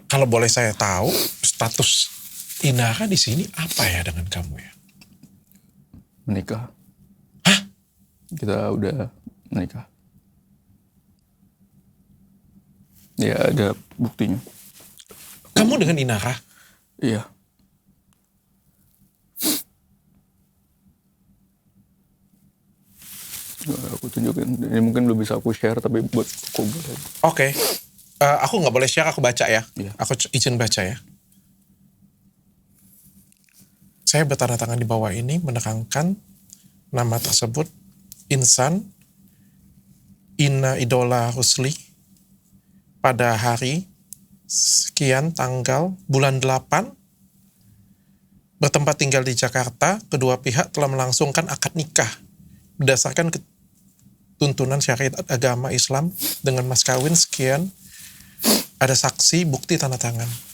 Kalau boleh saya tahu, status Inara di sini apa ya dengan kamu ya? Menikah. Hah? Kita udah menikah. Ya ada buktinya. Kamu dengan Inara? Iya. Aku tunjukin. Ini mungkin belum bisa aku share, tapi buat aku boleh. Oke. Aku nggak boleh share, aku baca ya. Iya. Aku izin baca ya. Saya bertanda tangan di bawah ini menerangkan nama tersebut Insan Ina Idola Rusli pada hari sekian tanggal bulan 8 bertempat tinggal di Jakarta. Kedua pihak telah melangsungkan akad nikah berdasarkan tuntunan syariat agama Islam dengan mas kawin sekian, ada saksi, bukti, tanda tangan.